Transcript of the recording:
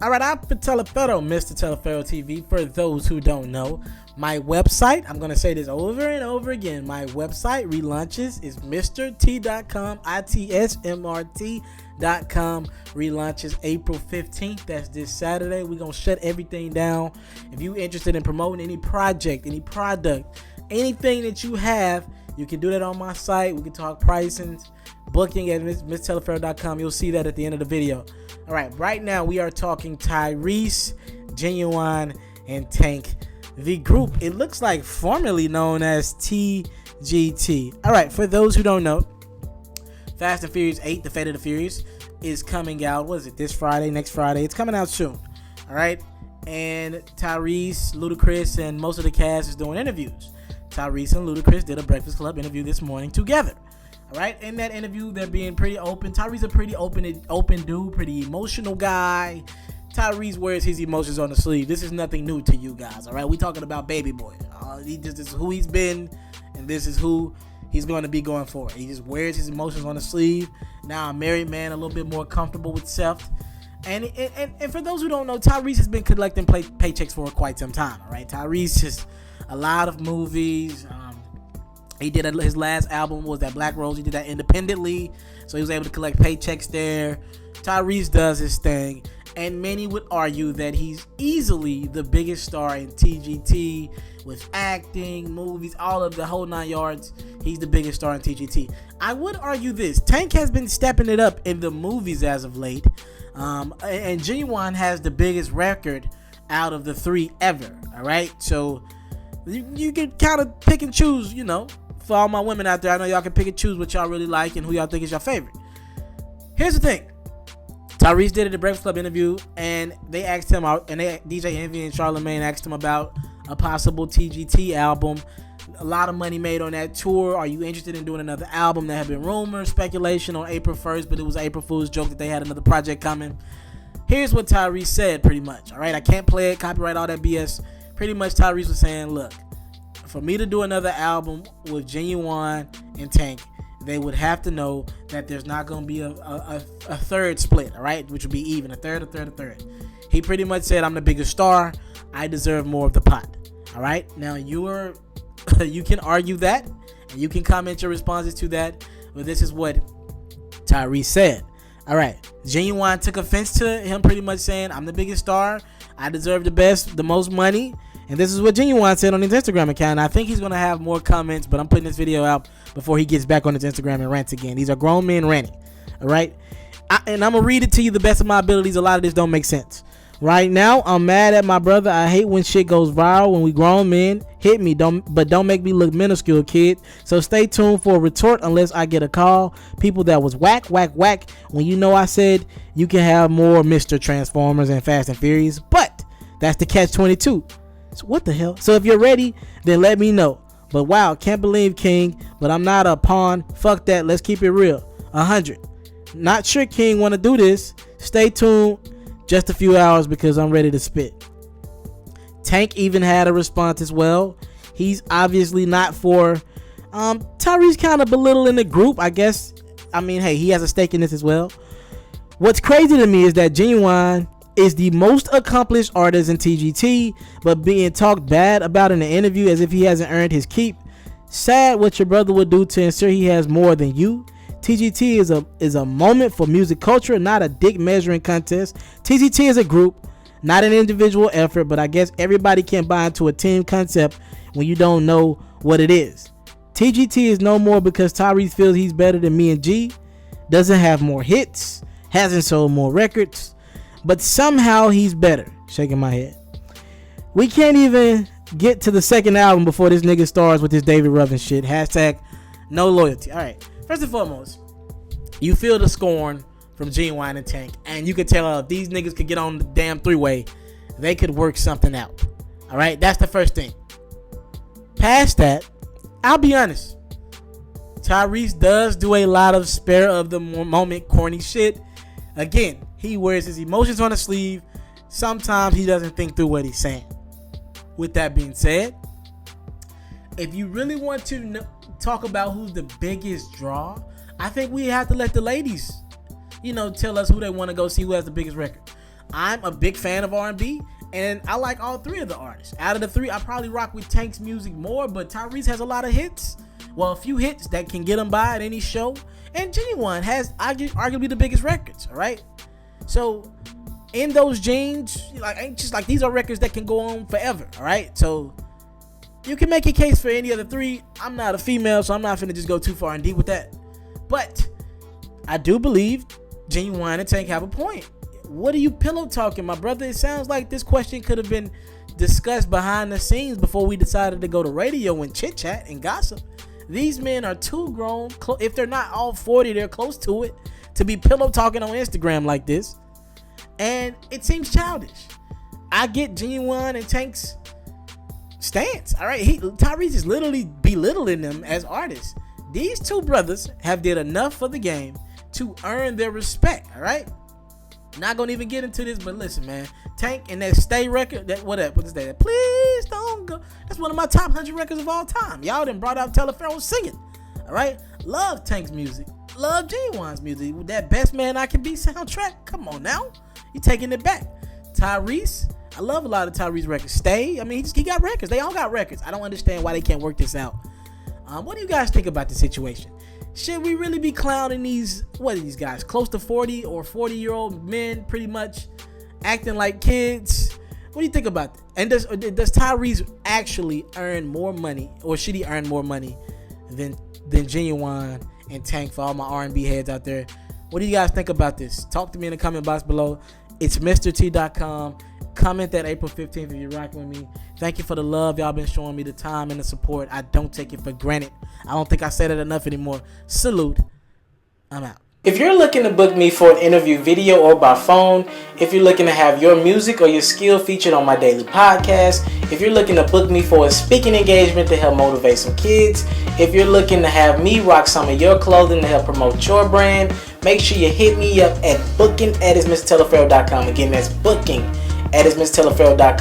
All right, I'm Telefero, Mr. Telefero TV. For those who don't know, my website, I'm going to say this over and over again. My website relaunches is MrT.com, ITSMRT.com. Relaunches April 15th. That's this Saturday. We're going to shut everything down. If you're interested in promoting any project, any product, anything that you have, you can do that on my site. We can talk pricing, booking at MrTelefero.com. You'll see that at the end of the video. All right, right now we are talking Tyrese, Ginuwine, and Tank. The group, it looks like formerly known as TGT. All right, for those who don't know, Fast and Furious 8, The Fate of the Furious, is coming out. What is it, this Friday, next Friday? It's coming out soon. All right, and Tyrese, Ludacris, and most of the cast is doing interviews. Tyrese and Ludacris did a Breakfast Club interview this morning together. All right, in that interview, they're being pretty open. Tyrese a pretty open dude, pretty emotional guy. Tyrese wears his emotions on the sleeve. This is nothing new to you guys, all right? We talking about Baby Boy. This is who he's been, and this is who he's going to be going forward. He just wears his emotions on the sleeve. Now, a married man, a little bit more comfortable with self. And for those who don't know, Tyrese has been collecting paychecks for quite some time, all right? Tyrese has a lot of movies. He did his last album was that Black Rose. He did that independently, so he was able to collect paychecks there. Tyrese does his thing, and many would argue that he's easily the biggest star in TGT with acting, movies, all of the whole 9 yards. He's the biggest star in TGT. I would argue this: Tank has been stepping it up in the movies as of late, and Ginuwine has the biggest record out of the three ever. All right, so you can kind of pick and choose, you know. For all my women out there, I know y'all can pick and choose what y'all really like and who y'all think is your favorite. Here's the thing. Tyrese did the Breakfast Club interview, and they asked him out, and DJ Envy and Charlamagne asked him about a possible TGT album. A lot of money made on that tour. Are you interested in doing another album? There have been rumors, speculation on April 1st, but it was an April Fool's joke that they had another project coming. Here's what Tyrese said, pretty much. All right, I can't play it, copyright, all that BS. Pretty much Tyrese was saying, look, for me to do another album with Ginuwine and Tank, they would have to know that there's not going to be a third split, all right, which would be even, a third. He pretty much said, I'm the biggest star. I deserve more of the pot, all right? Now, you can argue that, and you can comment your responses to that, but this is what Tyrese said. All right, Ginuwine took offense to him pretty much saying, I'm the biggest star. I deserve the best, the most money. And this is what Ginuwine said on his Instagram account. I think he's going to have more comments, but I'm putting this video out before he gets back on his Instagram and rants again. These are grown men ranting, all right? And I'm going to read it to you the best of my abilities. A lot of this don't make sense. Right now, I'm mad at my brother. I hate when shit goes viral when we grown men. Hit me, but don't make me look minuscule, kid. So stay tuned for a retort unless I get a call. People that was whack. When you know I said you can have more Mr. Transformers and Fast and Furious. But that's the catch-22. So what the hell? So if you're ready, then let me know. But wow, can't believe King, but I'm not a pawn. Fuck that. Let's keep it real. 100. Not sure King want to do this. Stay tuned just a few hours because I'm ready to spit. Tank even had a response as well. He's obviously not for Tyrese, kind of belittling the group, I guess. I mean, hey, he has a stake in this as well. What's crazy to me is that Ginuwine is the most accomplished artist in TGT, but being talked bad about in the interview as if he hasn't earned his keep. Sad what your brother would do to ensure he has more than you. TGT is a moment for music culture, not a dick measuring contest. TGT is a group, not an individual effort, but I guess everybody can buy into a team concept when you don't know what it is. TGT is no more because Tyrese feels he's better than me and G, doesn't have more hits, hasn't sold more records, but somehow he's better. Shaking my head. We can't even get to the second album before this nigga starts with this David Ruffin shit. Hashtag no loyalty. All right. First and foremost, you feel the scorn from Ginuwine and Tank, and you could tell if these niggas could get on the damn three-way, they could work something out. All right. That's the first thing. Past that, I'll be honest. Tyrese does do a lot of spare of the moment corny shit. Again, he wears his emotions on the sleeve. Sometimes he doesn't think through what he's saying. With that being said, if you really want to talk about who's the biggest draw, I think we have to let the ladies, tell us who they want to go see, who has the biggest record. I'm a big fan of R&B, and I like all three of the artists. Out of the three, I probably rock with Tank's music more, but Tyrese has a lot of hits. Well, a few hits that can get him by at any show. And Ginuwine has arguably the biggest records, all right? So, in those genes, ain't just like these are records that can go on forever, all right? So, you can make a case for any of the three. I'm not a female, so I'm not finna just go too far and deep with that. But I do believe Ginuwine and Tank have a point. What are you pillow talking, my brother? It sounds like this question could have been discussed behind the scenes before we decided to go to radio and chit chat and gossip. These men are too grown. If they're not all 40, they're close to it, to be pillow talking on Instagram like this. And it seems childish. I get Ginuwine and Tank's stance. All right, Tyrese is literally belittling them as artists. These two brothers have did enough for the game to earn their respect. All right. Not gonna even get into this, but listen, man. Tank and that Stay record, what is that? Please don't go. That's one of my top 100 records of all time. Y'all done brought out Telephone singing. All right. Love Tank's music. Love Ginuwine's music. With that Best Man I Can Be soundtrack. Come on now. You taking it back. Tyrese. I love a lot of Tyrese records. Stay. I mean, he got records. They all got records. I don't understand why they can't work this out. What do you guys think about the situation? Should we really be clowning these guys? Close to 40 or 40-year-old men pretty much acting like kids? What do you think about that? And does Tyrese actually earn more money, or should he earn more money than Ginuwine and Tank, for all my R&B heads out there? What do you guys think about this? Talk to me in the comment box below. It's MrT.com. Comment that April 15th if you're rocking with me. Thank you for the love y'all been showing me, the time and the support. I don't take it for granted. I don't think I said it enough anymore. Salute. I'm out. If you're looking to book me for an interview, video, or by phone, if you're looking to have your music or your skill featured on my daily podcast, if you're looking to book me for a speaking engagement to help motivate some kids, if you're looking to have me rock some of your clothing to help promote your brand, make sure you hit me up at booking@mrteleferro.com. Again, that's booking@mrteleferro.com.